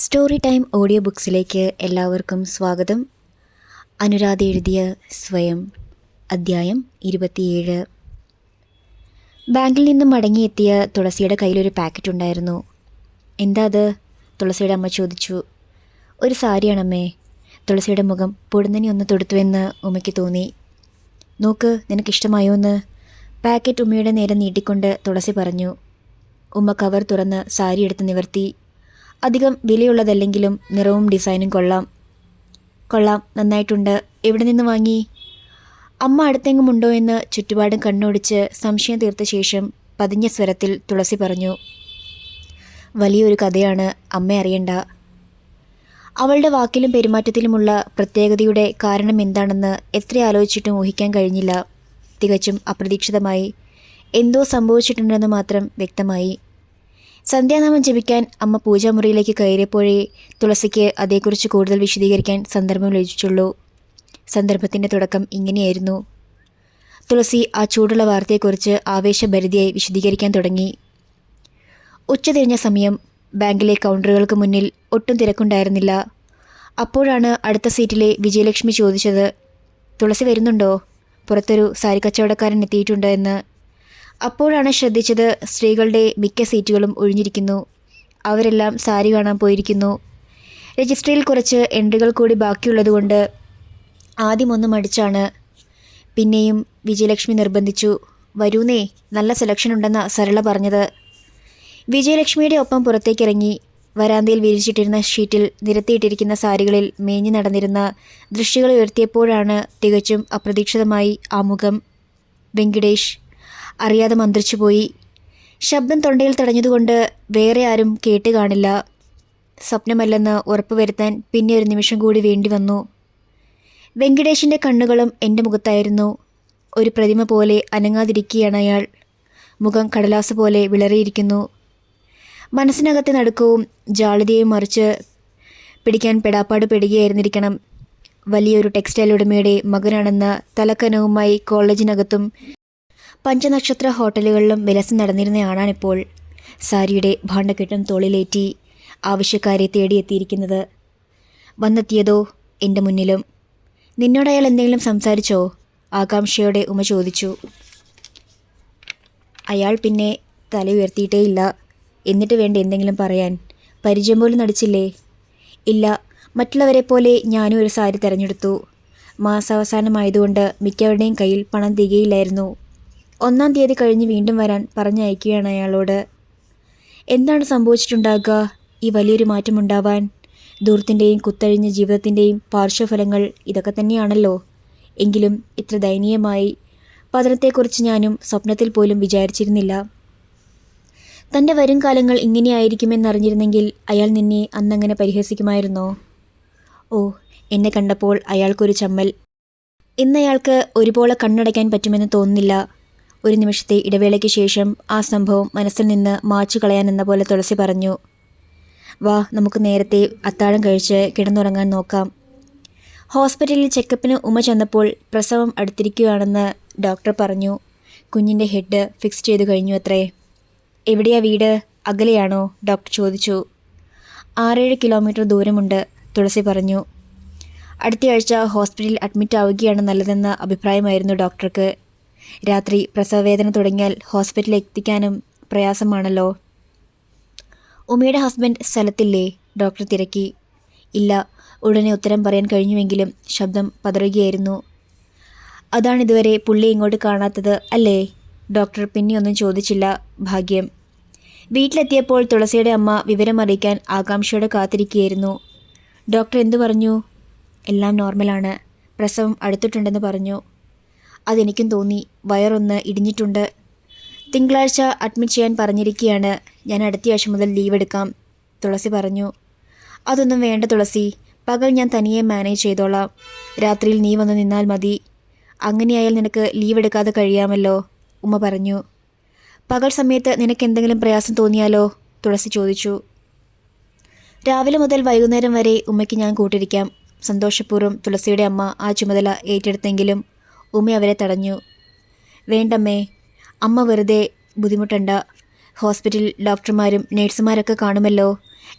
Story time audio ബുക്സിലേക്ക് എല്ലാവർക്കും സ്വാഗതം. അനുരാധ എഴുതിയ സ്വയം, അദ്ധ്യായം 27. ബാങ്കിൽ നിന്നും മടങ്ങിയെത്തിയ തുളസിയുടെ കയ്യിലൊരു പാക്കറ്റ് ഉണ്ടായിരുന്നു. എന്താ അത്? തുളസിയുടെ അമ്മ ചോദിച്ചു. ഒരു സാരിയാണമ്മേ. തുളസിയുടെ മുഖം പൊടുന്നനെ ഒന്ന് തൊടുത്തുവെന്ന് ഉമ്മയ്ക്ക് തോന്നി. നോക്ക്, നിനക്കിഷ്ടമായോ എന്ന് പാക്കറ്റ് ഉമ്മയുടെ നേരെ നീട്ടിക്കൊണ്ട് തുളസി പറഞ്ഞു. ഉമ്മ കവർ തുറന്ന് സാരി എടുത്ത് നിവർത്തി. അധികം വിലയുള്ളതല്ലെങ്കിലും നിറവും ഡിസൈനും കൊള്ളാം, നന്നായിട്ടുണ്ട്. എവിടെ നിന്ന് വാങ്ങി? അമ്മ അടുത്തെങ്ങും ഉണ്ടോ എന്ന് ചുറ്റുപാടും കണ്ണോടിച്ച് സംശയം തീർത്ത ശേഷം പതിഞ്ഞ സ്വരത്തിൽ തുളസി പറഞ്ഞു. വലിയൊരു കഥയാണ്, അമ്മ അറിയണ്ട. അവളുടെ വാക്കിലും പെരുമാറ്റത്തിലുമുള്ള പ്രത്യേകതയുടെ കാരണം എന്താണെന്ന് എത്ര ആലോചിച്ചിട്ടും ഊഹിക്കാൻ കഴിഞ്ഞില്ല. തികച്ചും അപ്രതീക്ഷിതമായി എന്തോ സംഭവിച്ചിട്ടുണ്ടെന്ന് മാത്രം വ്യക്തമായി. സന്ധ്യാനാമം ജപിക്കാൻ അമ്മ പൂജാമുറിയിലേക്ക് കയറിയപ്പോഴേ തുളസിക്ക് അതേക്കുറിച്ച് കൂടുതൽ വിശദീകരിക്കാൻ സന്ദർഭം ലഭിച്ചുള്ളൂ. സന്ദർഭത്തിൻ്റെ തുടക്കം ഇങ്ങനെയായിരുന്നു. തുളസി ആ ചൂടുള്ള വാർത്തയെക്കുറിച്ച് ആവേശഭരിതയായി വിശദീകരിക്കാൻ തുടങ്ങി. ഉച്ചതിരിഞ്ഞ സമയം. ബാങ്കിലെ കൗണ്ടറുകൾക്ക് മുന്നിൽ ഒട്ടും തിരക്കുണ്ടായിരുന്നില്ല. അപ്പോഴാണ് അടുത്ത സീറ്റിലെ വിജയലക്ഷ്മി ചോദിച്ചത്, തുളസി വരുന്നുണ്ടോ? പുറത്തൊരു സാരി കച്ചവടക്കാരൻ എത്തിയിട്ടുണ്ട് എന്ന്. അപ്പോഴാണ് ശ്രദ്ധിച്ചത്, സ്ത്രീകളുടെ മിക്ക സീറ്റുകളും ഒഴിഞ്ഞിരിക്കുന്നു. അവരെല്ലാം സാരി കാണാൻ പോയിരിക്കുന്നു. രജിസ്ട്രിയിൽ കുറച്ച് എൻട്രികൾ കൂടി ബാക്കിയുള്ളതുകൊണ്ട് ആദ്യം ഒന്ന് മടിച്ചാണ്. പിന്നെയും വിജയലക്ഷ്മി നിർബന്ധിച്ചു. വരൂന്നേ, നല്ല സെലക്ഷൻ ഉണ്ടെന്ന സരള പറഞ്ഞത്. വിജയലക്ഷ്മിയുടെ ഒപ്പം പുറത്തേക്കിറങ്ങി. വരാന്തയിൽ വിരിച്ചിട്ടിരുന്ന ഷീറ്റിൽ നിരത്തിയിട്ടിരിക്കുന്ന സാരികളിൽ മേഞ്ഞു നടന്നിരുന്ന ദൃശ്യങ്ങൾ ഉയർത്തിയപ്പോഴാണ് തികച്ചും അപ്രതീക്ഷിതമായി ആ മുഖം. വെങ്കിടേഷ്. അറിയാതെ മന്ത്രിച്ചുപോയി. ശബ്ദം തൊണ്ടയിൽ തടഞ്ഞതുകൊണ്ട് വേറെ ആരും കേട്ട് കാണില്ല. സ്വപ്നമല്ലെന്ന് ഉറപ്പുവരുത്താൻ പിന്നെ ഒരു നിമിഷം കൂടി വേണ്ടി വന്നു. വെങ്കിടേഷിൻ്റെ കണ്ണുകളും എൻ്റെ മുഖത്തായിരുന്നു. ഒരു പ്രതിമ പോലെ അനങ്ങാതിരിക്കുകയാണ് അയാൾ. മുഖം കടലാസ് പോലെ വിളറിയിരിക്കുന്നു. മനസ്സിനകത്തെ നടുക്കവും ജാളിതയും മറിച്ച് പിടിക്കാൻ പെടാപ്പാട് പെടുകയായിരുന്നിരിക്കണം. വലിയൊരു ടെക്സ്റ്റൈൽ ഉടമയുടെ മകനാണെന്ന തലക്കനവുമായി കോളേജിനകത്തും പഞ്ചനക്ഷത്ര ഹോട്ടലുകളിലും വിലസം നടന്നിരുന്നയാളാണിപ്പോൾ സാരിയുടെ ഭാണ്ഡക്കെട്ടും തോളിലേറ്റി ആവശ്യക്കാരെ തേടിയെത്തിയിരിക്കുന്നത്. വന്നെത്തിയതോ എൻ്റെ മുന്നിലും. നിന്നോടയാൾ എന്തെങ്കിലും സംസാരിച്ചോ? ആകാംക്ഷയോടെ ഉമ ചോദിച്ചു. അയാൾ പിന്നെ തല ഉയർത്തിയിട്ടേയില്ല. എന്നിട്ട് വേണ്ട എന്തെങ്കിലും പറയാൻ. പരിചയം പോലും നടിച്ചില്ലേ? ഇല്ല, മറ്റുള്ളവരെ പോലെ ഞാനും ഒരു സാരി തിരഞ്ഞെടുത്തു. മാസാവസാനമായതുകൊണ്ട് മിക്കവരുടെയും കയ്യിൽ പണം തികയില്ലായിരുന്നു. 1-ാം തീയതി കഴിഞ്ഞ് വീണ്ടും വരാൻ പറഞ്ഞയക്കുകയാണ് അയാളോട്. എന്താണ് സംഭവിച്ചിട്ടുണ്ടാകുക ഈ വലിയൊരു മാറ്റമുണ്ടാവാൻ? ദൂരത്തിൻ്റെയും കുത്തഴിഞ്ഞ ജീവിതത്തിൻ്റെയും പാർശ്വഫലങ്ങൾ ഇതൊക്കെ തന്നെയാണല്ലോ. എങ്കിലും ഇത്ര ദയനീയമായി പതനത്തെക്കുറിച്ച് ഞാനും സ്വപ്നത്തിൽ പോലും വിചാരിച്ചിരുന്നില്ല. തൻ്റെ വരും കാലങ്ങൾ ഇങ്ങനെയായിരിക്കുമെന്നറിഞ്ഞിരുന്നെങ്കിൽ അയാൾ നിന്നെ അന്നങ്ങനെ പരിഹസിക്കുമായിരുന്നോ? ഓ, എന്നെ കണ്ടപ്പോൾ അയാൾക്കൊരു ചമ്മൽ. ഇന്നയാൾക്ക് ഒരുപോലെ കണ്ണടയ്ക്കാൻ പറ്റുമെന്ന് തോന്നുന്നില്ല. ഒരു നിമിഷത്തെ ഇടവേളയ്ക്ക് ശേഷം ആ സംഭവം മനസ്സിൽ നിന്ന് മാച്ചു കളയാനെന്ന പോലെ തുളസി പറഞ്ഞു. വാ, നമുക്ക് നേരത്തെ അത്താഴം കഴിച്ച് കിടന്നുറങ്ങാൻ നോക്കാം. ഹോസ്പിറ്റലിൽ ചെക്കപ്പിന് ഉമ ചെന്നപ്പോൾ പ്രസവം അടുത്തിരിക്കുകയാണെന്ന് ഡോക്ടർ പറഞ്ഞു. കുഞ്ഞിൻ്റെ ഹെഡ് ഫിക്സ് ചെയ്തു കഴിഞ്ഞു അത്രേ. എവിടെയാ വീട്? അകലെയാണോ? ഡോക്ടർ ചോദിച്ചു. 6-7 കിലോമീറ്റർ ദൂരമുണ്ട്, തുളസി പറഞ്ഞു. അടുത്തയാഴ്ച ഹോസ്പിറ്റലിൽ അഡ്മിറ്റ് ആവുകയാണ് നല്ലതെന്ന അഭിപ്രായമായിരുന്നു ഡോക്ടർക്ക്. രാത്രി പ്രസവവേദന തുടങ്ങിയാൽ ഹോസ്പിറ്റലിൽ എത്തിക്കാനും പ്രയാസമാണല്ലോ. ഉമയുടെ ഹസ്ബൻഡ് സ്ഥലത്തില്ലേ? ഡോക്ടർ തിരക്കി. ഇല്ല, ഉടനെ ഉത്തരം പറയാൻ കഴിഞ്ഞുവെങ്കിലും ശബ്ദം പതറുകയായിരുന്നു. അതാണിതുവരെ പുള്ളി ഇങ്ങോട്ട് കാണാത്തത് അല്ലേ? ഡോക്ടർ പിന്നെയൊന്നും ചോദിച്ചില്ല. ഭാഗ്യം. വീട്ടിലെത്തിയപ്പോൾ തുളസിയുടെ അമ്മ വിവരമറിയിക്കാൻ ആകാംക്ഷയോടെ കാത്തിരിക്കുകയായിരുന്നു. ഡോക്ടർ എന്തു പറഞ്ഞു? എല്ലാം നോർമലാണ്. പ്രസവം അടുത്തിട്ടുണ്ടെന്ന് പറഞ്ഞു. അതെനിക്കും തോന്നി. വയറൊന്ന് ഇടിഞ്ഞിട്ടുണ്ട്. തിങ്കളാഴ്ച അഡ്മിറ്റ് ചെയ്യാൻ പറഞ്ഞിരിക്കുകയാണ്. ഞാൻ അടുത്തയാഴ്ച മുതൽ ലീവ് എടുക്കാം, തുളസി പറഞ്ഞു. അതൊന്നും വേണ്ട തുളസി, പകൽ ഞാൻ തനിയെ മാനേജ് ചെയ്തോളാം. രാത്രിയിൽ നീ വന്ന് നിന്നാൽ മതി. അങ്ങനെയായാൽ നിനക്ക് ലീവ് എടുക്കാതെ കഴിയാമല്ലോ, ഉമ്മ പറഞ്ഞു. പകൽ സമയത്ത് നിനക്ക് എന്തെങ്കിലും പ്രയാസം തോന്നിയാലോ? തുളസി ചോദിച്ചു. രാവിലെ മുതൽ വൈകുന്നേരം വരെ ഉമ്മയ്ക്ക് ഞാൻ കൂട്ടിരിക്കാം. സന്തോഷപൂർവ്വം തുളസിയുടെ അമ്മ ആ ചുമതല ഏറ്റെടുത്തെങ്കിലും ഉമ്മ അവരെ തടഞ്ഞു. വേണ്ടമ്മേ, അമ്മ വെറുതെ ബുദ്ധിമുട്ടണ്ട. ഹോസ്പിറ്റലിൽ ഡോക്ടർമാരും നേഴ്സുമാരൊക്കെ കാണുമല്ലോ.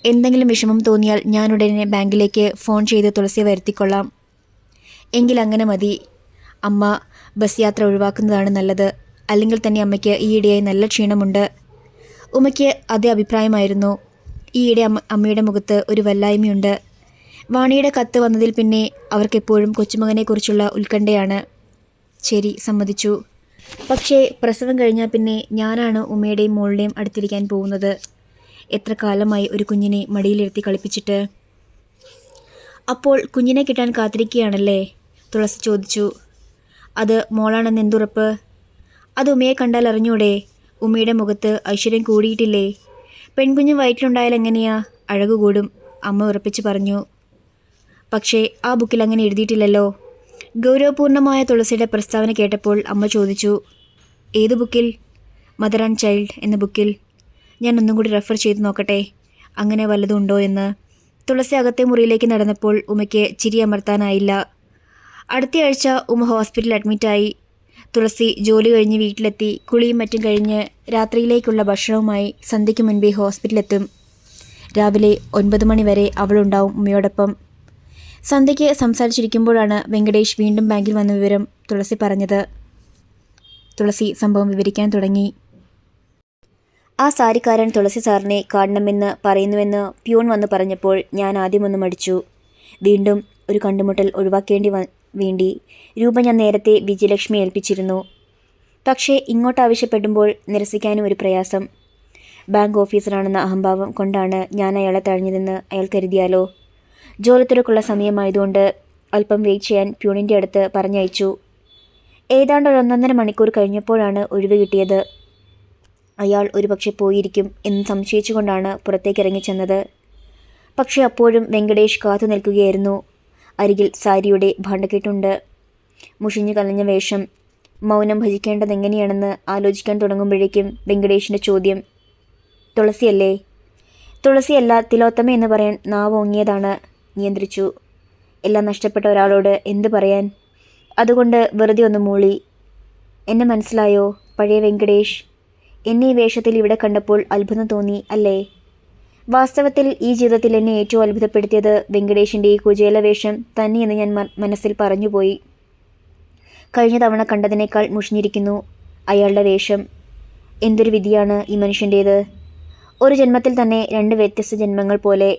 എന്തെങ്കിലും വിഷമം തോന്നിയാൽ ഞാൻ ഉടനെ ബാങ്കിലേക്ക് ഫോൺ ചെയ്ത് തുളസിയെ വരുത്തിക്കൊള്ളാം. എങ്കിൽ അങ്ങനെ മതി. അമ്മ ബസ് യാത്ര ഒഴിവാക്കുന്നതാണ് നല്ലത്. അല്ലെങ്കിൽ തന്നെ അമ്മയ്ക്ക് ഈയിടെയായി നല്ല ക്ഷീണമുണ്ട്. ഉമ്മയ്ക്ക് അതേ അഭിപ്രായമായിരുന്നു. ഈയിടെ അമ്മയുടെ മുഖത്ത് ഒരു വല്ലായ്മയുണ്ട്. വാണിയുടെ കത്ത് വന്നതിൽ പിന്നെ അവർക്കെപ്പോഴും കൊച്ചുമകനെക്കുറിച്ചുള്ള ഉത്കണ്ഠയാണ്. ശരി, സമ്മതിച്ചു. പക്ഷേ പ്രസവം കഴിഞ്ഞാൽ പിന്നെ ഞാനാണ് ഉമ്മയുടെയും മോളുടെയും അടുത്തിരിക്കാൻ പോകുന്നത്. എത്ര കാലമായി ഒരു കുഞ്ഞിനെ മടിയിലിരുത്തി കളിപ്പിച്ചിട്ട്. അപ്പോൾ കുഞ്ഞിനെ കിട്ടാൻ കാത്തിരിക്കുകയാണല്ലേ? തുളസി ചോദിച്ചു. അത് മോളാണെന്ന് എന്തുറപ്പ്? അത് ഉമ്മയെ കണ്ടാൽ അറിഞ്ഞൂടെ? ഉമ്മയുടെ മുഖത്ത് ഐശ്വര്യം കൂടിയിട്ടില്ലേ? പെൺകുഞ്ഞ് വയറ്റിലുണ്ടായാൽ എങ്ങനെയാ? അഴകു കൂടും, അമ്മ ഉറപ്പിച്ച് പറഞ്ഞു. പക്ഷേ ആ ബുക്കിൽ അങ്ങനെ എഴുതിയിട്ടില്ലല്ലോ. ഗൗരവപൂർണമായ തുളസിയുടെ പ്രസ്താവന കേട്ടപ്പോൾ അമ്മ ചോദിച്ചു. ഏത് ബുക്കിൽ? മദർ ആൻഡ് ചൈൽഡ് എന്ന ബുക്കിൽ. ഞാൻ ഒന്നും കൂടി റെഫർ ചെയ്ത് നോക്കട്ടെ, അങ്ങനെ വല്ലതും ഉണ്ടോ എന്ന്. തുളസി അകത്തെ മുറിയിലേക്ക് നടന്നപ്പോൾ ഉമ്മയ്ക്ക് ചിരി അമർത്താനായില്ല. അടുത്തയാഴ്ച ഉമ്മ ഹോസ്പിറ്റലിൽ അഡ്മിറ്റായി. തുളസി ജോലി കഴിഞ്ഞ് വീട്ടിലെത്തി. കുളിയും മറ്റും കഴിഞ്ഞ് രാത്രിയിലേക്കുള്ള ഭക്ഷണവുമായി സന്ധ്യയ്ക്ക് മുൻപേ ഹോസ്പിറ്റലിലെത്തും. രാവിലെ 9 മണി വരെ അവളുണ്ടാവും ഉമ്മയോടൊപ്പം. സന്ധ്യയ്ക്ക് സംസാരിച്ചിരിക്കുമ്പോഴാണ് വെങ്കടേഷ് വീണ്ടും ബാങ്കിൽ വന്ന വിവരം തുളസി പറഞ്ഞത്. തുളസി സംഭവം വിവരിക്കാൻ തുടങ്ങി. ആ സാരിക്കാരൻ തുളസി സാറിനെ കാണണമെന്ന് പറയുന്നുവെന്ന് പ്യൂൺ വന്ന് പറഞ്ഞപ്പോൾ ഞാൻ ആദ്യമൊന്ന് മടിച്ചു. വീണ്ടും ഒരു കണ്ടുമുട്ടൽ ഒഴിവാക്കേണ്ടി വേണ്ടി രൂപ ഞാൻ നേരത്തെ വിജയലക്ഷ്മി ഏൽപ്പിച്ചിരുന്നു. പക്ഷേ ഇങ്ങോട്ട് ആവശ്യപ്പെടുമ്പോൾ നിരസിക്കാനും ഒരു പ്രയാസം. ബാങ്ക് ഓഫീസറാണെന്ന അഹംഭാവം കൊണ്ടാണ് ഞാൻ അയാളെ തഴഞ്ഞതെന്ന് അയാൾ കരുതിയാലോ. ജോലി തിരക്കുള്ള സമയമായതുകൊണ്ട് അല്പം വെയിറ്റ് ചെയ്യാൻ പ്യൂണിൻ്റെ അടുത്ത് പറഞ്ഞയച്ചു. ഏതാണ്ട് 1.5 മണിക്കൂർ കഴിഞ്ഞപ്പോഴാണ് ഒഴിവ് കിട്ടിയത്. അയാൾ ഒരുപക്ഷെ പോയിരിക്കും എന്ന് സംശയിച്ചുകൊണ്ടാണ് പുറത്തേക്ക് ഇറങ്ങിച്ചെന്നത്. പക്ഷെ അപ്പോഴും വെങ്കടേഷ് കാത്തു നിൽക്കുകയായിരുന്നു. അരികിൽ സാരിയുടെ ഭാണ്ഡക്കെട്ടുണ്ട്. മുഷിഞ്ഞു കലഞ്ഞ വേഷം. മൗനം ഭജിക്കേണ്ടതെങ്ങനെയാണെന്ന് ആലോചിക്കാൻ തുടങ്ങുമ്പോഴേക്കും വെങ്കടേഷിൻ്റെ ചോദ്യം. തുളസിയല്ലേ? തുളസിയല്ല, തിലോത്തമ എന്ന് പറയാൻ നാവ് ഓങ്ങിയതാണ്. നിയന്ത്രിച്ചു. എല്ലാം നഷ്ടപ്പെട്ട ഒരാളോട് എന്ത് പറയാൻ? അതുകൊണ്ട് വെറുതെ ഒന്ന് മൂളി. എന്നെ മനസ്സിലായോ? പഴയ വെങ്കടേഷ്. എന്നെ ഈ വേഷത്തിൽ ഇവിടെ കണ്ടപ്പോൾ അത്ഭുതം തോന്നി അല്ലേ? വാസ്തവത്തിൽ ഈ ജീവിതത്തിൽ എന്നെ ഏറ്റവും അത്ഭുതപ്പെടുത്തിയത് വെങ്കടേഷിൻ്റെ ഈ കുചേല വേഷം തന്നെയെന്ന് ഞാൻ മനസ്സിൽ പറഞ്ഞുപോയി. കഴിഞ്ഞ തവണ കണ്ടതിനേക്കാൾ മുഷിഞ്ഞിരിക്കുന്നു അയാളുടെ വേഷം. എന്തൊരു വിധിയാണ് ഈ മനുഷ്യൻ്റേത്. ഒരു ജന്മത്തിൽ തന്നെ 2 വ്യത്യസ്ത ജന്മങ്ങൾ പോലെ.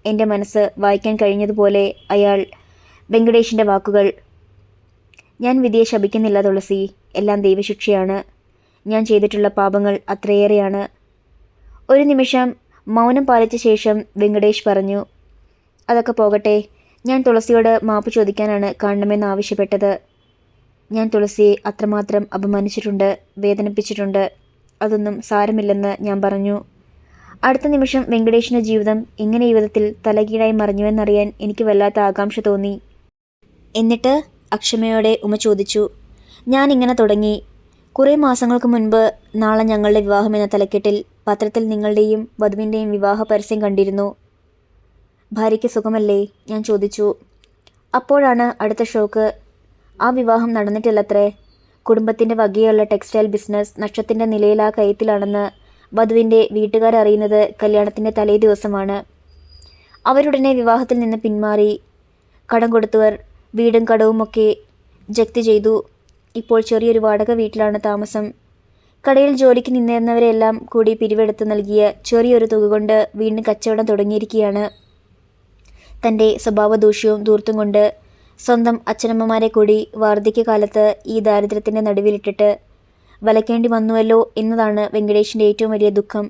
എൻ്റെ മനസ്സ് വായിക്കാൻ കഴിഞ്ഞതുപോലെ അയാൾ. വെങ്കടേഷിൻ്റെ വാക്കുകൾ. ഞാൻ വിധിയെ ശപിക്കുന്നില്ല തുളസി. എല്ലാം ദൈവശിക്ഷയാണ്. ഞാൻ ചെയ്തിട്ടുള്ള പാപങ്ങൾ അത്രയേറെയാണ്. ഒരു നിമിഷം മൗനം പാലിച്ച ശേഷം വെങ്കടേഷ് പറഞ്ഞു. അതൊക്കെ പോകട്ടെ. ഞാൻ തുളസിയോട് മാപ്പ് ചോദിക്കാനാണ് കാണണമെന്ന് ആവശ്യപ്പെട്ടത്. ഞാൻ തുളസിയെ അത്രമാത്രം അപമാനിച്ചിട്ടുണ്ട്, വേദനിപ്പിച്ചിട്ടുണ്ട്. അതൊന്നും സാരമില്ലെന്ന് ഞാൻ പറഞ്ഞു. അടുത്ത നിമിഷം വെങ്കടേഷിൻ്റെ ജീവിതം എങ്ങനെ ഈ വിധത്തിൽ തലകീഴായി മറിഞ്ഞുവെന്നറിയാൻ എനിക്ക് വല്ലാത്ത ആകാംക്ഷ തോന്നി. എന്നിട്ട് അക്ഷമയോടെ ഉമ്മ ചോദിച്ചു. ഞാൻ ഇങ്ങനെ തുടങ്ങി. കുറേ മാസങ്ങൾക്ക് മുൻപ് നാളെ ഞങ്ങളുടെ വിവാഹം എന്ന തലക്കെട്ടിൽ പത്രത്തിൽ നിങ്ങളുടെയും വധുവിൻ്റെയും വിവാഹ പരസ്യം കണ്ടിരുന്നു. ഭാര്യയ്ക്ക് സുഖമല്ലേ? ഞാൻ ചോദിച്ചു. അപ്പോഴാണ് അടുത്ത ഷോക്ക്. ആ വിവാഹം നടന്നിട്ടില്ലത്രേ. കുടുംബത്തിൻ്റെ വകയുള്ള ടെക്സ്റ്റൈൽ ബിസിനസ് നഷ്ടത്തിൻ്റെ നിലയിലാ കയത്തിലാണെന്ന് വധുവിൻ്റെ വീട്ടുകാരറിയുന്നത് കല്യാണത്തിൻ്റെ തലേ ദിവസമാണ്. അവരുടനെ വിവാഹത്തിൽ നിന്ന് പിന്മാറി. കടം കൊടുത്തവർ വീടും കടവുമൊക്കെ ജപ്തി ചെയ്തു. ഇപ്പോൾ ചെറിയൊരു വാടക വീട്ടിലാണ് താമസം. കടയിൽ ജോലിക്ക് നിന്നിരുന്നവരെല്ലാം കൂടി പിരിവെടുത്ത് നൽകിയ ചെറിയൊരു തുക കൊണ്ട് വീണ്ടും കച്ചവടം തുടങ്ങിയിരിക്കുകയാണ്. തൻ്റെ സ്വഭാവദൂഷ്യവും ധൂർത്തും കൊണ്ട് സ്വന്തം അച്ഛനമ്മമാരെ കൂടി വാർദ്ധക്യകാലത്ത് ഈ ദാരിദ്ര്യത്തിൻ്റെ നടുവിലിട്ടിട്ട് വലയ്ക്കേണ്ടി വന്നുവല്ലോ എന്നതാണ് വെങ്കടേഷിൻ്റെ ഏറ്റവും വലിയ ദുഃഖം.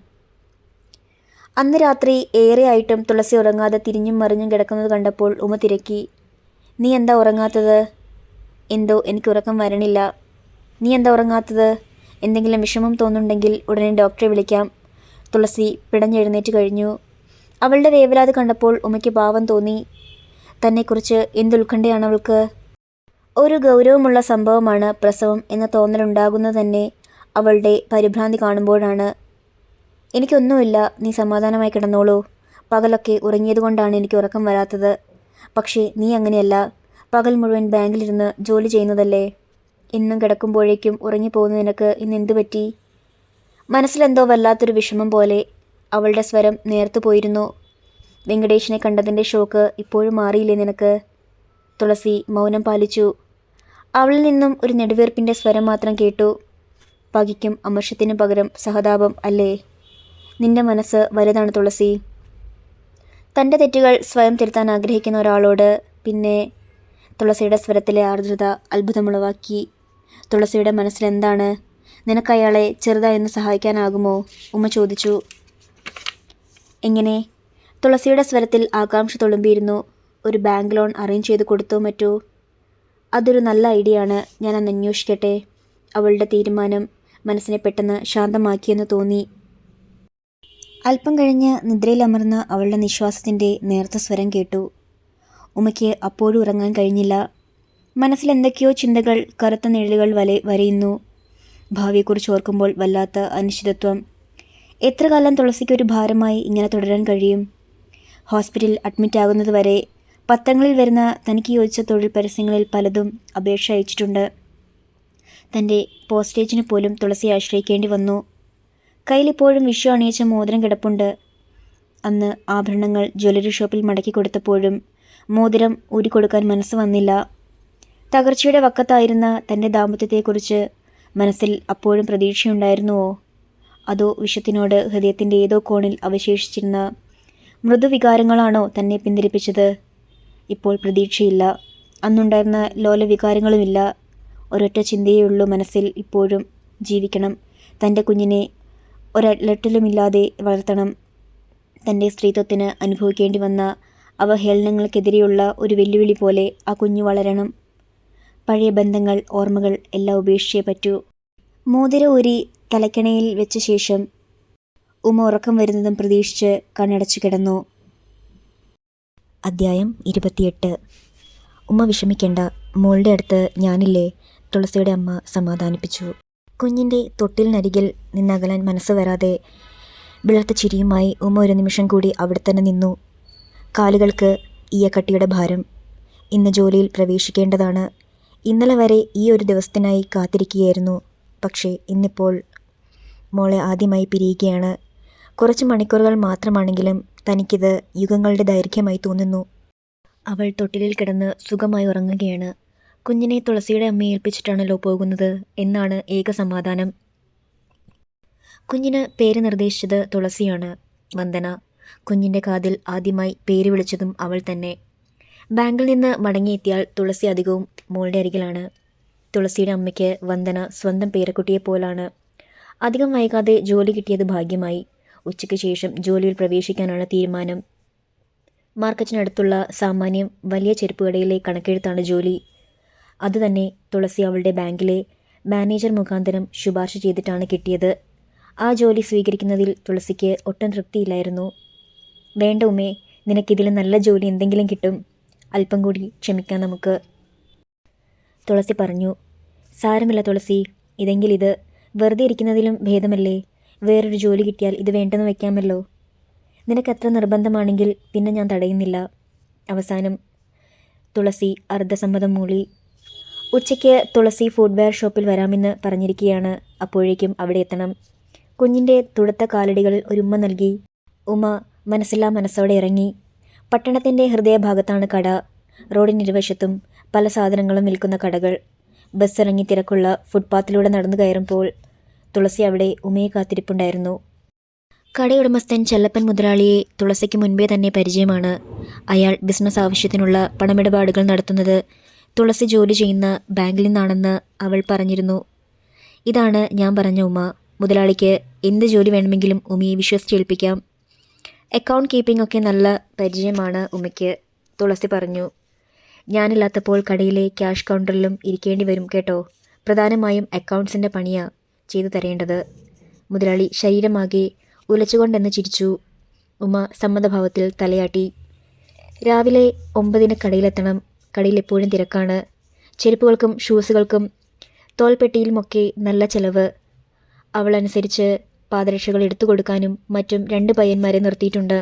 അന്ന് രാത്രി ഏറെയായിട്ടും തുളസി ഉറങ്ങാതെ തിരിഞ്ഞും മറിഞ്ഞും കിടക്കുന്നത് കണ്ടപ്പോൾ ഉമ്മ തിരക്കി. നീ എന്താ ഉറങ്ങാത്തത്? എന്തോ എനിക്ക് ഉറക്കം വരണില്ല. നീ എന്താ ഉറങ്ങാത്തത്? എന്തെങ്കിലും വിഷമം തോന്നുന്നുണ്ടെങ്കിൽ ഉടനെ ഡോക്ടറെ വിളിക്കാം. തുളസി പിടഞ്ഞെഴുന്നേറ്റ് കഴിഞ്ഞു. അവളുടെ വേവലാത് കണ്ടപ്പോൾ ഉമ്മയ്ക്ക് പാവം തോന്നി. തന്നെക്കുറിച്ച് എന്തുൽക്കണ്ഠയാണ് അവൾക്ക്. ഒരു ഗൗരവമുള്ള സംഭവമാണ് പ്രസവം എന്ന തോന്നലുണ്ടാകുന്നത് തന്നെ അവളുടെ പരിഭ്രാന്തി കാണുമ്പോഴാണ്. എനിക്കൊന്നുമില്ല, നീ സമാധാനമായി കിടന്നോളൂ. പകലൊക്കെ ഉറങ്ങിയതുകൊണ്ടാണ് എനിക്ക് ഉറക്കം വരാത്തത്. പക്ഷേ നീ അങ്ങനെയല്ല. പകൽ മുഴുവൻ ബാങ്കിലിരുന്ന് ജോലി ചെയ്യുന്നതല്ലേ. എന്നും കിടക്കുമ്പോഴേക്കും ഉറങ്ങിപ്പോകുന്ന നിനക്ക് ഇന്ന് എന്തു പറ്റി? മനസ്സിലെന്തോ വല്ലാത്തൊരു വിഷമം പോലെ അവളുടെ സ്വരം നേർത്തു പോയിരുന്നു. വെങ്കടേഷിനെ കണ്ടതിൻ്റെ ഷോക്ക് ഇപ്പോഴും മാറിയില്ലേ നിനക്ക്? തുളസി മൗനം പാലിച്ചു. അവളിൽ നിന്നും ഒരു നെടുവീർപ്പിൻ്റെ സ്വരം മാത്രം കേട്ടു. പകയ്ക്കും അമർഷത്തിനും പകരം സഹതാപം അല്ലേ? നിന്റെ മനസ്സ് വലുതാണ് തുളസി. തൻ്റെ തെറ്റുകൾ സ്വയം തിരുത്താൻ ആഗ്രഹിക്കുന്ന ഒരാളോട് പിന്നെ? തുളസിയുടെ സ്വരത്തിലെ ആർദ്രത അത്ഭുതമുളവാക്കി. തുളസിയുടെ മനസ്സിലെന്താണ്? നിനക്കയാളെ ചെറുതായൊന്ന് സഹായിക്കാനാകുമോ? ഉമ്മ ചോദിച്ചു. എങ്ങനെ? തുളസിയുടെ സ്വരത്തിൽ ആകാംക്ഷ തുളുമ്പിയിരുന്നു. ഒരു ബാങ്ക് ലോൺ അറേഞ്ച് ചെയ്ത് കൊടുത്തോ മറ്റോ? അതൊരു നല്ല ഐഡിയ ആണ്. ഞാൻ അന്ന് അന്വേഷിക്കട്ടെ. അവളുടെ തീരുമാനം മനസ്സിനെ പെട്ടെന്ന് ശാന്തമാക്കിയെന്ന് തോന്നി. അല്പം കഴിഞ്ഞ് നിദ്രയിലമർന്ന അവളുടെ നിശ്വാസത്തിൻ്റെ നേർത്ത സ്വരം കേട്ടു. ഉമ്മയ്ക്ക് അപ്പോഴും ഉറങ്ങാൻ കഴിഞ്ഞില്ല. മനസ്സിൽ എന്തൊക്കെയോ ചിന്തകൾ കറുത്ത നിഴലുകൾ വരയുന്നു. ഭാവിയെക്കുറിച്ച് ഓർക്കുമ്പോൾ വല്ലാത്ത അനിശ്ചിതത്വം. എത്ര കാലം തുളസിക്കൊരു ഭാരമായി ഇങ്ങനെ തുടരാൻ കഴിയും? ഹോസ്പിറ്റലിൽ അഡ്മിറ്റ് ആകുന്നത് വരെ പത്രങ്ങളിൽ വരുന്ന തനിക്ക് യോജിച്ച തൊഴിൽ പരസ്യങ്ങളിൽ പലതും അപേക്ഷ അയച്ചിട്ടുണ്ട്. തൻ്റെ പോസ്റ്റേജിന് പോലും തുളസിയെ ആശ്രയിക്കേണ്ടി വന്നു. കയ്യിലിപ്പോഴും വിഷു അണിയിച്ച മോതിരം കിടപ്പുണ്ട്. അന്ന് ആഭരണങ്ങൾ ജ്വല്ലറി ഷോപ്പിൽ മടക്കി കൊടുത്തപ്പോഴും മോതിരം ഊരിക്കൊടുക്കാൻ മനസ്സ് വന്നില്ല. തകർച്ചയുടെ വക്കത്തായിരുന്ന തൻ്റെ ദാമ്പത്യത്തെക്കുറിച്ച് മനസ്സിൽ അപ്പോഴും പ്രതീക്ഷയുണ്ടായിരുന്നുവോ? അതോ വിഷത്തിനോട് ഹൃദയത്തിൻ്റെ ഏതോ കോണിൽ അവശേഷിച്ചിരുന്ന മൃദുവികാരങ്ങളാണോ തന്നെ പിന്തിരിപ്പിച്ചത്? ഇപ്പോൾ പ്രതീക്ഷയില്ല. അന്നുണ്ടായിരുന്ന ലോലവികാരങ്ങളുമില്ല. ഒരൊറ്റ ചിന്തയേയുള്ളൂ മനസ്സിൽ ഇപ്പോഴും. ജീവിക്കണം. തൻ്റെ കുഞ്ഞിനെ ഒരലട്ടലുമില്ലാതെ വളർത്തണം. തൻ്റെ സ്ത്രീത്വത്തിന് അനുഭവിക്കേണ്ടി വന്ന അവഹേളനങ്ങൾക്കെതിരെയുള്ള ഒരു വെല്ലുവിളി പോലെ ആ കുഞ്ഞു വളരണം. പഴയ ബന്ധങ്ങൾ, ഓർമ്മകൾ എല്ലാം ഉപേക്ഷിച്ചേ പറ്റൂ. മോതിരം ഊരി തലക്കണയിൽ വെച്ച ശേഷം ഉമ്മ ഉറക്കം വരുന്നതും പ്രതീക്ഷിച്ച് കണ്ണടച്ചു കിടന്നു. അദ്ധ്യായം 28. ഉമ്മ വിഷമിക്കേണ്ട, മോളുടെ അടുത്ത് ഞാനില്ലേ? തുളസിയുടെ അമ്മ സമാധാനിപ്പിച്ചു. കുഞ്ഞിൻ്റെ തൊട്ടിലിനരികിൽ നിന്നകലാൻ മനസ്സ് വരാതെ വിളർത്ത ചിരിയുമായി ഉമ്മ ഒരു നിമിഷം കൂടി അവിടെ തന്നെ നിന്നു. കാലുകൾക്ക് ഈയക്കട്ടിയുടെ ഭാരം. ഇന്ന് ജോലിയിൽ പ്രവേശിക്കേണ്ടതാണ്. ഇന്നലെ വരെ ഈ ഒരു ദിവസത്തിനായി കാത്തിരിക്കുകയായിരുന്നു. പക്ഷേ ഇന്നിപ്പോൾ മോളെ ആദ്യമായി പിരിയുകയാണ്. കുറച്ച് മണിക്കൂറുകൾ മാത്രമാണെങ്കിലും തനിക്കിത് യുഗങ്ങളുടെ ദൈർഘ്യമായി തോന്നുന്നു. അവൾ തൊട്ടിലിൽ കിടന്ന് സുഖമായി ഉറങ്ങുകയാണ്. കുഞ്ഞിനെ തുളസിയുടെ അമ്മയെ ഏൽപ്പിച്ചിട്ടാണല്ലോ പോകുന്നത് എന്നാണ് ഏക സമാധാനം. കുഞ്ഞിന് പേര് നിർദ്ദേശിച്ചത് തുളസിയാണ്. വന്ദന. കുഞ്ഞിൻ്റെ കാതിൽ ആദ്യമായി പേര് വിളിച്ചതും അവൾ തന്നെ. ബാങ്കിൽ നിന്ന് മടങ്ങിയെത്തിയാൽ തുളസി അധികവും മോളുടെ അരികിലാണ്. തുളസിയുടെ അമ്മയ്ക്ക് വന്ദന സ്വന്തം പേരക്കുട്ടിയെപ്പോലാണ്. അധികം വൈകാതെ ജോലി കിട്ടിയത് ഭാഗ്യമായി. ഉച്ചയ്ക്ക് ശേഷം ജോലിയിൽ പ്രവേശിക്കാനാണ് തീരുമാനം. മാർക്കറ്റിനടുത്തുള്ള സാമാന്യം വലിയ ചെരുപ്പ് കടയിലെ കണക്കെഴുത്താണ് ജോലി. അതുതന്നെ തുളസി അവളുടെ ബാങ്കിലെ മാനേജർ മുഖാന്തരം ശുപാർശ ചെയ്തിട്ടാണ് കിട്ടിയത്. ആ ജോലി സ്വീകരിക്കുന്നതിൽ തുളസിക്ക് ഒട്ടും തൃപ്തിയില്ലായിരുന്നു. വേണ്ട ഉമ്മേ, നിനക്കിതിൽ നല്ല ജോലി എന്തെങ്കിലും കിട്ടും. അല്പം കൂടി ക്ഷമിക്കാം നമുക്ക്, തുളസി പറഞ്ഞു. സാരമില്ല തുളസി, ഇതെങ്കിലിത് വെറുതെ ഇരിക്കുന്നതിലും ഭേദമല്ലേ? വേറൊരു ജോലി കിട്ടിയാൽ ഇത് വേണ്ടെന്ന് വയ്ക്കാമല്ലോ. നിനക്കത്ര നിർബന്ധമാണെങ്കിൽ പിന്നെ ഞാൻ തടയുന്നില്ല. അവസാനം തുളസി അർദ്ധസമ്മതം മൂളി. ഉച്ചയ്ക്ക് തുളസി ഫുട്വെയർ ഷോപ്പിൽ വരാമെന്ന് പറഞ്ഞിരിക്കുകയാണ്. അപ്പോഴേക്കും അവിടെ എത്തണം. കുഞ്ഞിൻ്റെ തുടുത്ത കാലടികളിൽ ഒരു ഉമ്മ നൽകി ഉമ്മ മനസ്സില്ലാ മനസ്സോടെ ഇറങ്ങി. പട്ടണത്തിൻ്റെ ഹൃദയഭാഗത്താണ് കട. റോഡിനിരുവശത്തും പല സാധനങ്ങളും വിൽക്കുന്ന കടകൾ. ബസ് ഇറങ്ങി തിരക്കുള്ള ഫുട്പാത്തിലൂടെ നടന്നു കയറുമ്പോൾ തുളസി അവിടെ ഉമ്മയെ കാത്തിരിപ്പുണ്ടായിരുന്നു. കടയുടമസ്ഥൻ ചെല്ലപ്പൻ മുതലാളിയെ തുളസിക്ക് മുൻപേ തന്നെ പരിചയമാണ്. അയാൾ ബിസിനസ് ആവശ്യത്തിനുള്ള പണമിടപാടുകൾ നടത്തുന്നത് തുളസി ജോലി ചെയ്യുന്ന ബാങ്കിൽ നിന്നാണെന്ന് അവൾ പറഞ്ഞിരുന്നു. ഇതാണ് ഞാൻ പറഞ്ഞ ഉമ്മ. മുതലാളിക്ക് എന്ത് ജോലി വേണമെങ്കിലും ഉമ്മയെ വിശ്വസിച്ചേൽപ്പിക്കാം. അക്കൗണ്ട് കീപ്പിംഗ് ഒക്കെ നല്ല പരിചയമാണ് ഉമ്മയ്ക്ക്, തുളസി പറഞ്ഞു. ഞാനില്ലാത്തപ്പോൾ കടയിലെ ക്യാഷ് കൗണ്ടറിലും ഇരിക്കേണ്ടി വരും കേട്ടോ. പ്രധാനമായും അക്കൗണ്ട്സിൻ്റെ പണിയാണ് ചെയ്തു തരേണ്ടത്. മുതലാളി ശരീരമാകെ ഉലച്ചുകൊണ്ടെന്ന് ചിരിച്ചു. ഉമ്മ സമ്മതഭാവത്തിൽ തലയാട്ടി. രാവിലെ 9 കടയിലെത്തണം. കടയിൽ എപ്പോഴും തിരക്കാണ്. ചെരുപ്പുകൾക്കും ഷൂസുകൾക്കും തോൽപ്പെട്ടിയിലുമൊക്കെ നല്ല ചിലവ്. അവളനുസരിച്ച് പാദരക്ഷകൾ എടുത്തു കൊടുക്കാനും മറ്റും 2 പയ്യന്മാരെ നിർത്തിയിട്ടുണ്ട്.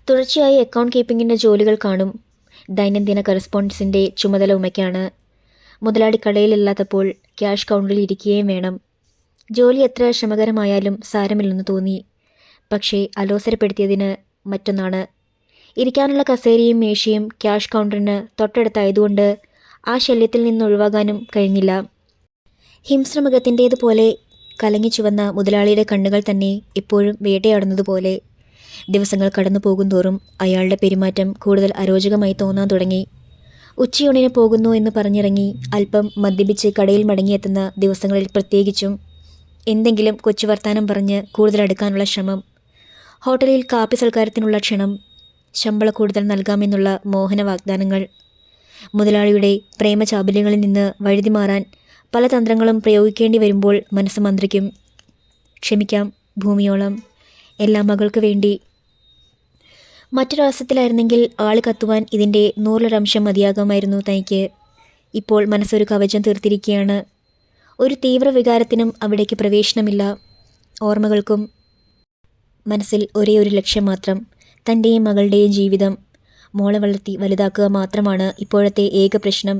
തുടർച്ചയായി അക്കൗണ്ട് കീപ്പിങ്ങിൻ്റെ ജോലികൾ കാണും. ദൈനംദിന കറസ്പോണ്ടൻസിൻ്റെ ചുമതല ഉമ്മയ്ക്കാണ്. മുതലാളി കടയിലില്ലാത്തപ്പോൾ ക്യാഷ് കൗണ്ടറിൽ ഇരിക്കുകയും വേണം. ജോലി എത്ര ശ്രമകരമായാലും സാരമില്ലെന്ന് തോന്നി. പക്ഷേ അലോസരപ്പെടുത്തിയതിന് മറ്റൊന്നാണ്. ഇരിക്കാനുള്ള കസേരയും മേശയും ക്യാഷ് കൗണ്ടറിന് തൊട്ടടുത്തായതുകൊണ്ട് ആ ശല്യത്തിൽ നിന്ന് ഒഴിവാകാനും കഴിഞ്ഞില്ല. ഹിംസ്രമൃഗത്തിൻ്റേതുപോലെ കലങ്ങി ചുവന്ന മുതലാളിയുടെ കണ്ണുകൾ തന്നെ ഇപ്പോഴും വേട്ടയാടുന്നതുപോലെ. ദിവസങ്ങൾ കടന്നു പോകുന്തോറും അയാളുടെ പെരുമാറ്റം കൂടുതൽ അരോചകമായി തോന്നാൻ തുടങ്ങി. ഉച്ചയൂണിന് പോകുന്നു എന്ന് പറഞ്ഞിറങ്ങി അല്പം മദ്യപിച്ച് കടയിൽ മടങ്ങിയെത്തുന്ന ദിവസങ്ങളിൽ പ്രത്യേകിച്ചും എന്തെങ്കിലും കൊച്ചു വർത്താനം പറഞ്ഞ് കൂടുതൽ അടുക്കാനുള്ള ശ്രമം. ഹോട്ടലിൽ കാപ്പി സൽക്കാരത്തിനുള്ള ക്ഷണം, ശമ്പള കൂടുതൽ നൽകാമെന്നുള്ള മോഹന വാഗ്ദാനങ്ങൾ. മുതലാളിയുടെ പ്രേമചാബല്യങ്ങളിൽ നിന്ന് വഴുതി മാറാൻ പല തന്ത്രങ്ങളും പ്രയോഗിക്കേണ്ടി വരുമ്പോൾ മനസ്സ് മന്ത്രിക്കും. ക്ഷമിക്കാം ഭൂമിയോളം, എല്ലാം മകൾക്ക് വേണ്ടി. മറ്റൊരവസരത്തിലായിരുന്നെങ്കിൽ ആള് കത്തുവാൻ ഇതിൻ്റെ 100% മതിയാകുമായിരുന്നു തനിക്ക്. ഇപ്പോൾ മനസ്സൊരു കവചം തീർത്തിരിക്കുകയാണ്. ഒരു തീവ്ര വികാരത്തിനും അവിടേക്ക് പ്രവേശനമില്ല. ഓർമ്മകൾക്കും. മനസ്സിൽ ഒരേ ഒരു ലക്ഷ്യം മാത്രം, തൻ്റെയും മകളുടെയും ജീവിതം. മോളെ വളർത്തി വലുതാക്കുക മാത്രമാണ് ഇപ്പോഴത്തെ ഏക പ്രശ്നം.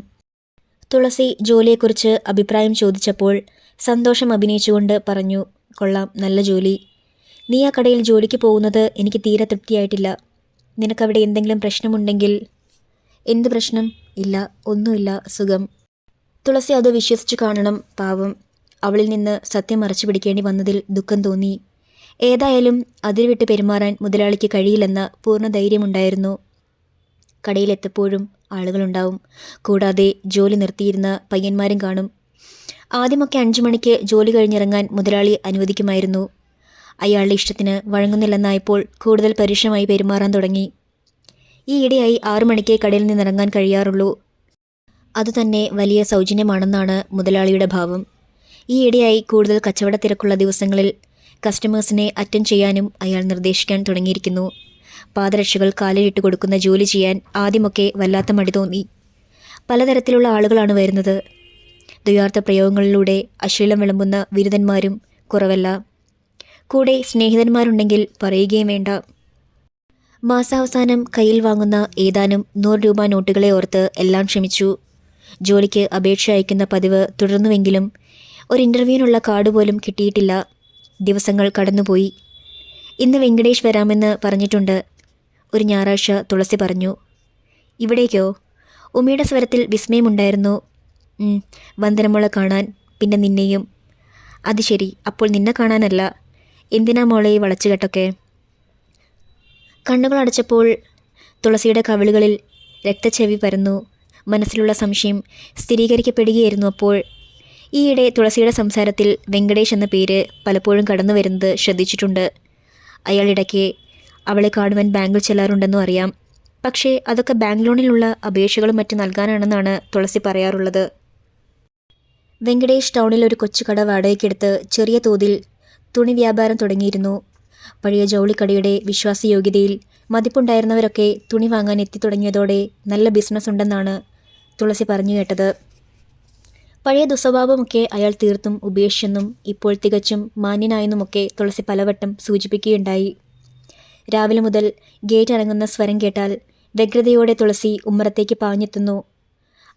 തുളസി ജോലിയെക്കുറിച്ച് അഭിപ്രായം ചോദിച്ചപ്പോൾ സന്തോഷം അഭിനയിച്ചുകൊണ്ട് പറഞ്ഞു, കൊള്ളാം, നല്ല ജോലി. നീ ആ കടയിൽ ജോലിക്ക് പോകുന്നത് എനിക്ക് തീരെ തൃപ്തിയായിട്ടില്ല. നിനക്കവിടെ എന്തെങ്കിലും പ്രശ്നമുണ്ടെങ്കിൽ. എന്ത് പ്രശ്നം? ഇല്ല, ഒന്നുമില്ല, സുഖം. തുളസി അത് വിശ്വസിച്ചു കാണണം. പാവം, അവളിൽ നിന്ന് സത്യം മറച്ചു പിടിക്കേണ്ടി വന്നതിൽ ദുഃഖം തോന്നി. ഏതായാലും അതിരുവിട്ട് പെരുമാറാൻ മുതലാളിക്ക് കഴിയില്ലെന്ന പൂർണ്ണ ധൈര്യമുണ്ടായിരുന്നു. കടയിലെത്തപ്പോഴും ആളുകളുണ്ടാവും. കൂടാതെ ജോലി നിർത്തിയിരുന്ന പയ്യന്മാരും കാണും. ആദ്യമൊക്കെ 5 മണിക്ക് ജോലി കഴിഞ്ഞിറങ്ങാൻ മുതലാളി അനുവദിക്കുമായിരുന്നു. അയാളുടെ ഇഷ്ടത്തിന് വഴങ്ങുന്നില്ലെന്നായപ്പോൾ കൂടുതൽ പരുഷമായി പെരുമാറാൻ തുടങ്ങി. ഈയിടെയായി 6 മണിക്ക് കടയിൽ നിന്നിറങ്ങാൻ കഴിയാറുള്ളൂ. അതുതന്നെ വലിയ സൗജന്യമാണെന്നാണ് മുതലാളിയുടെ ഭാവം. ഈയിടെയായി കൂടുതൽ കച്ചവട തിരക്കുള്ള ദിവസങ്ങളിൽ കസ്റ്റമേഴ്സിനെ അറ്റൻഡ് ചെയ്യാനും അയാൾ നിർദ്ദേശിക്കാൻ തുടങ്ങിയിരിക്കുന്നു. പാദരക്ഷകൾ കാലിലിട്ട് കൊടുക്കുന്ന ജോലി ചെയ്യാൻ ആദ്യമൊക്കെ വല്ലാത്ത മടി തോന്നി. പലതരത്തിലുള്ള ആളുകളാണ് വരുന്നത്. ദ്വയാർത്ഥ പ്രയോഗങ്ങളിലൂടെ അശ്ലീലം വിളമ്പുന്ന വിരുദ്ധന്മാരും കുറവല്ല. കൂടെ സ്നേഹിതന്മാരുണ്ടെങ്കിൽ പറയുകയും വേണ്ട. മാസാവസാനം കയ്യിൽ വാങ്ങുന്ന ഏതാനും 100 രൂപ നോട്ടുകളെ ഓർത്ത് എല്ലാം ക്ഷമിച്ചു. ജോലിക്ക് അപേക്ഷ അയക്കുന്ന പതിവ് തുടർന്നുവെങ്കിലും ഒരു ഇൻ്റർവ്യൂവിനുള്ള കാർഡ് പോലും കിട്ടിയിട്ടില്ല. ദിവസങ്ങൾ കടന്നുപോയി. ഇന്ന് വെങ്കടേഷ് വരാമെന്ന് പറഞ്ഞിട്ടുണ്ട്. ഒരു ഞായറാഴ്ച തുളസി പറഞ്ഞു. ഇവിടേക്കോ? ഉമ്മയുടെ സ്വരത്തിൽ വിസ്മയമുണ്ടായിരുന്നു. വന്ദനമോളെ കാണാൻ, പിന്നെ നിന്നെയും. അത് ശരി, അപ്പോൾ നിന്നെ കാണാനല്ല. എന്തിനാ മോളെ ഈ വളച്ചുകെട്ടൊക്കെ? കണ്ണുകൾ അടച്ചപ്പോൾ തുളസിയുടെ കവിളുകളിൽ രക്തച്ചെവി പരന്നു. മനസ്സിലുള്ള സംശയം സ്ഥിരീകരിക്കപ്പെടുകയായിരുന്നു അപ്പോൾ. ഈയിടെ തുളസിയുടെ സംസാരത്തിൽ വെങ്കടേഷ് എന്ന പേര് പലപ്പോഴും കടന്നു വരുന്നത് ശ്രദ്ധിച്ചിട്ടുണ്ട്. അയാളിടയ്ക്ക് അവളെ കാണുവാൻ ബാങ്കിൽ ചെല്ലാറുണ്ടെന്നും അറിയാം. പക്ഷേ അതൊക്കെ ബാങ്ക് ലോണിലുള്ള അപേക്ഷകളും മറ്റും നൽകാനാണെന്നാണ് തുളസി പറയാറുള്ളത്. വെങ്കടേഷ് ടൗണിൽ ഒരു കൊച്ചു കട വാടകയ്ക്കെടുത്ത് ചെറിയ തോതിൽ തുണി വ്യാപാരം തുടങ്ങിയിരുന്നു. പഴയ ജൗളിക്കടയുടെ വിശ്വാസയോഗ്യതയിൽ മതിപ്പുണ്ടായിരുന്നവരൊക്കെ തുണി വാങ്ങാൻ എത്തിത്തുടങ്ങിയതോടെ നല്ല ബിസിനസ് ഉണ്ടെന്നാണ് തുളസി പറഞ്ഞു കേട്ടത്. പഴയ ദുസ്വഭാവമൊക്കെ അയാൾ തീർത്തും ഉപേക്ഷിച്ചെന്നും ഇപ്പോൾ തികച്ചും മാന്യനായെന്നുമൊക്കെ തുളസി പലവട്ടം സൂചിപ്പിക്കുകയുണ്ടായി. രാവിലെ മുതൽ ഗേറ്റ് അനങ്ങുന്ന സ്വരം കേട്ടാൽ വ്യഗ്രതയോടെ തുളസി ഉമ്മറത്തേക്ക് പാഞ്ഞെത്തുന്നു.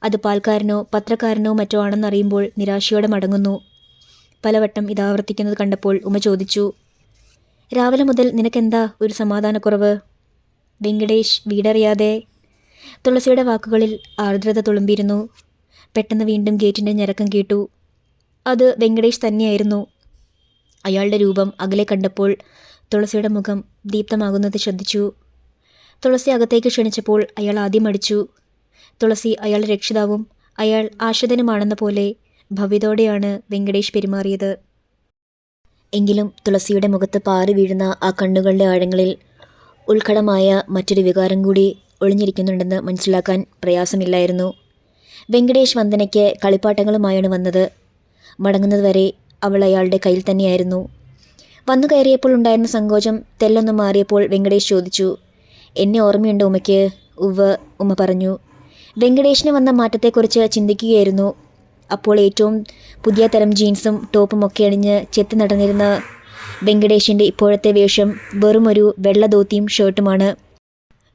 അത് പാൽക്കാരനോ പത്രക്കാരനോ മറ്റോ ആണെന്നറിയുമ്പോൾ നിരാശയോടെ മടങ്ങുന്നു. പലവട്ടം ഇതാവർത്തിക്കുന്നത് കണ്ടപ്പോൾ ഉമ്മ ചോദിച്ചു, രാവിലെ മുതൽ നിനക്കെന്താ ഒരു സമാധാനക്കുറവ്? വെങ്കടേഷ് വീടറിയാതെ. തുളസിയുടെ വാക്കുകളിൽ ആർദ്രത തുളുമ്പിയിരുന്നു. പെട്ടെന്ന് വീണ്ടും ഗേറ്റിൻ്റെ ഞരക്കം കേട്ടു. അത് വെങ്കടേഷ് തന്നെയായിരുന്നു. അയാളുടെ രൂപം അകലെ കണ്ടപ്പോൾ തുളസിയുടെ മുഖം ദീപ്തമാകുന്നത് ശ്രദ്ധിച്ചു. തുളസി അകത്തേക്ക് ക്ഷണിച്ചപ്പോൾ അയാൾ ആദ്യം അടിച്ചു. തുളസി അയാളുടെ രക്ഷിതാവും അയാൾ ആശ്രിതനുമാണെന്ന പോലെ ഭവ്യതയോടെയാണ് വെങ്കടേഷ് പെരുമാറിയത്. എങ്കിലും തുളസിയുടെ മുഖത്ത് പാറി വീഴുന്ന ആ കണ്ണുകളുടെ ആഴങ്ങളിൽ ഉത്കടമായ മറ്റൊരു വികാരം കൂടി ഒളിഞ്ഞിരിക്കുന്നുണ്ടെന്ന് മനസ്സിലാക്കാൻ പ്രയാസമില്ലായിരുന്നു. വെങ്കടേഷ് വന്ദനയ്ക്ക് കളിപ്പാട്ടങ്ങളുമായാണ് വന്നത്. മടങ്ങുന്നതുവരെ അവൾ അയാളുടെ കയ്യിൽ തന്നെയായിരുന്നു. വന്നു കയറിയപ്പോൾ ഉണ്ടായിരുന്ന സങ്കോചം തെല്ലൊന്നും മാറിയപ്പോൾ വെങ്കടേഷ് ചോദിച്ചു, എന്നെ ഓർമ്മയുണ്ട് ഉമ്മയ്ക്ക്? ഉവ്വ്, ഉമ്മ പറഞ്ഞു. വെങ്കടേഷിന് വന്ന മാറ്റത്തെക്കുറിച്ച് ചിന്തിക്കുകയായിരുന്നു. അപ്പോൾ ഏറ്റവും പുതിയ തരം ജീൻസും ടോപ്പും ഒക്കെ അണിഞ്ഞ് ചെത്തി നടന്നിരുന്ന വെങ്കടേഷിൻ്റെ ഇപ്പോഴത്തെ വേഷം വെറുമൊരു വെള്ള ധോത്തിയും ഷർട്ടുമാണ്.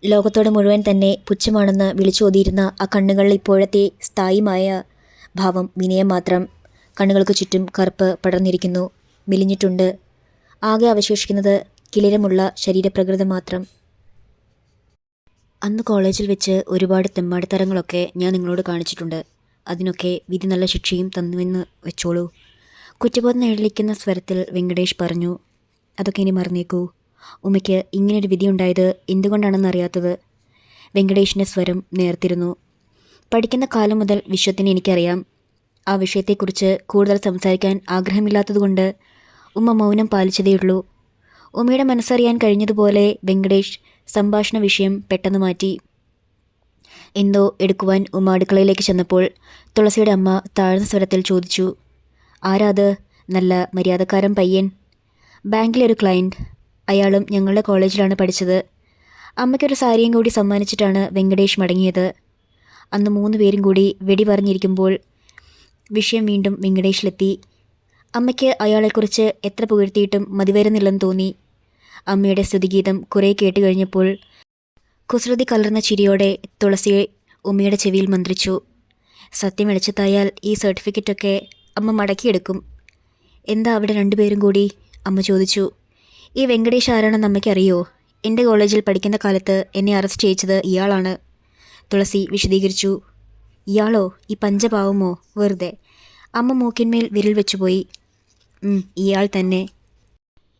ലോകത്തോട് മുഴുവൻ തന്നെ പുച്ഛമാണെന്ന് വിളിച്ചോതിയിരുന്ന ആ കണ്ണുകളിൽ ഇപ്പോഴത്തെ സ്ഥായിമായ ഭാവം വിനയം മാത്രം. കണ്ണുകൾക്ക് ചുറ്റും കറുപ്പ് പടർന്നിരിക്കുന്നു. മെലിഞ്ഞിട്ടുണ്ട്. ആകെ അവശേഷിക്കുന്നത് കിളിരമുള്ള ശരീരപ്രകൃതം മാത്രം. അന്ന് കോളേജിൽ വെച്ച് ഒരുപാട് തെമ്മാടിത്തരങ്ങളൊക്കെ ഞാൻ നിങ്ങളോട് കാണിച്ചിട്ടുണ്ട്. അതിനൊക്കെ വിധി നല്ല ശിക്ഷയും തന്നുവെന്ന് വെച്ചോളൂ. കുറ്റബോധം എഴുന്നള്ളിക്കുന്ന സ്വരത്തിൽ വെങ്കടേഷ് പറഞ്ഞു. അതൊക്കെ ഇനി മറന്നേക്കൂ. ഉമ്മയ്ക്ക് ഇങ്ങനൊരു വിധി ഉണ്ടായത് എന്തുകൊണ്ടാണെന്നറിയാത്തത്. വെങ്കടേഷിൻ്റെ സ്വരം നേർത്തിരുന്നു. പഠിക്കുന്ന കാലം മുതൽ വിശ്വത്തിന് എനിക്കറിയാം. ആ വിഷയത്തെക്കുറിച്ച് കൂടുതൽ സംസാരിക്കാൻ ആഗ്രഹമില്ലാത്തതുകൊണ്ട് ഉമ്മ മൗനം പാലിച്ചതേയുള്ളൂ. ഉമ്മയുടെ മനസ്സറിയാൻ കഴിഞ്ഞതുപോലെ വെങ്കടേഷ് സംഭാഷണ വിഷയം പെട്ടെന്ന് മാറ്റി. എന്തോ എടുക്കുവാൻ ഉമ്മ അടുക്കളയിലേക്ക് ചെന്നപ്പോൾ തുളസിയുടെ അമ്മ താഴ്ന്ന സ്വരത്തിൽ ചോദിച്ചു. ആരാത്? നല്ല മര്യാദക്കാരൻ പയ്യൻ. ബാങ്കിലൊരു ക്ലയൻറ്റ്. അയാളും ഞങ്ങളുടെ കോളേജിലാണ് പഠിച്ചത്. അമ്മയ്ക്കൊരു സാരിയും കൂടി സമ്മാനിച്ചിട്ടാണ് വെങ്കടേഷ് മടങ്ങിയത്. അന്ന് 3 പേരും കൂടി വെടി പറഞ്ഞിരിക്കുമ്പോൾ വിഷയം വീണ്ടും വെങ്കടേഷിലെത്തി. അമ്മയ്ക്ക് അയാളെക്കുറിച്ച് എത്ര പുകഴ്ത്തിയിട്ടും മതിവരുന്നില്ലെന്ന് തോന്നി. അമ്മയുടെ സ്തുതിഗീതം കുറേ കേട്ട് കഴിഞ്ഞപ്പോൾ കുസൃതി കലർന്ന ചിരിയോടെ തുളസി ഉമ്മയുടെ ചെവിയിൽ മന്ത്രിച്ചു. സത്യം വെളിച്ചത്തായാൽ ഈ സർട്ടിഫിക്കറ്റൊക്കെ അമ്മ മടക്കിയെടുക്കും. എന്താ അവിടെ 2 പേരും കൂടി? അമ്മ ചോദിച്ചു. ഈ വെങ്കടേഷ് ആരാണെന്ന് അമ്മയ്ക്കറിയോ? എൻ്റെ കോളേജിൽ പഠിക്കുന്ന കാലത്ത് എന്നെ അറസ്റ്റ് ചെയ്യിച്ചത് ഇയാളാണ്. തുളസി വിശദീകരിച്ചു. ഇയാളോ? ഈ പഞ്ചപാവമോ? വെറുതെ. അമ്മ മൂക്കിന്മേൽ വിരൽ വെച്ചുപോയി. ഇയാൾ തന്നെ.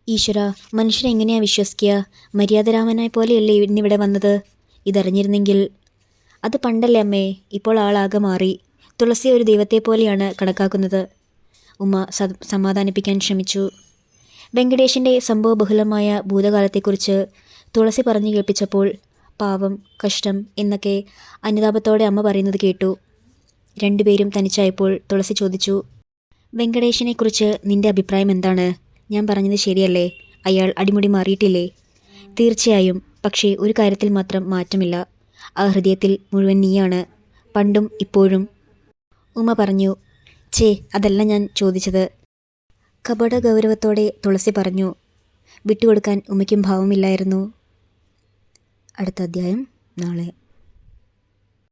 ഈശ്വര, മനുഷ്യനെ എങ്ങനെയാ വിശ്വസിക്കുക? മര്യാദരാമനായ പോലെയല്ലേ ഇന്നിവിടെ വന്നത്? ഇതറിഞ്ഞിരുന്നെങ്കിൽ. അത് പണ്ടല്ലേ അമ്മേ, ഇപ്പോൾ ആളാകെ മാറി. തുളസി ഒരു ദൈവത്തെ പോലെയാണ് കണക്കാക്കുന്നത്. ഉമ്മ സമാധാനിപ്പിക്കാൻ ശ്രമിച്ചു. വെങ്കടേഷിൻ്റെ സംഭവബഹുലമായ ഭൂതകാലത്തെക്കുറിച്ച് തുളസി പറഞ്ഞു കേൾപ്പിച്ചപ്പോൾ പാവം, കഷ്ടം എന്നൊക്കെ അനുതാപത്തോടെ അമ്മ പറയുന്നത് കേട്ടു. 2 പേരും തനിച്ചായപ്പോൾ തുളസി ചോദിച്ചു. വെങ്കടേഷിനെക്കുറിച്ച് നിൻ്റെ അഭിപ്രായം എന്താണ്? ഞാൻ പറഞ്ഞത് ശരിയല്ലേ? അയാൾ അടിമുടി മാറിയിട്ടില്ലേ? തീർച്ചയായും. പക്ഷേ ഒരു കാര്യത്തിൽ മാത്രം മാറ്റമില്ല. ആ ഹൃദയത്തിൽ മുഴുവൻ നീയാണ്, പണ്ടും ഇപ്പോഴും. ഉമ്മ പറഞ്ഞു. അതല്ല ഞാൻ ചോദിച്ചത്. കപട ഗൗരവത്തോടെ തുളസി പറഞ്ഞു. വിട്ടുകൊടുക്കാൻ ഉമ്മയ്ക്കും ഭാവമില്ലായിരുന്നു. അടുത്ത അധ്യായം നാളെ.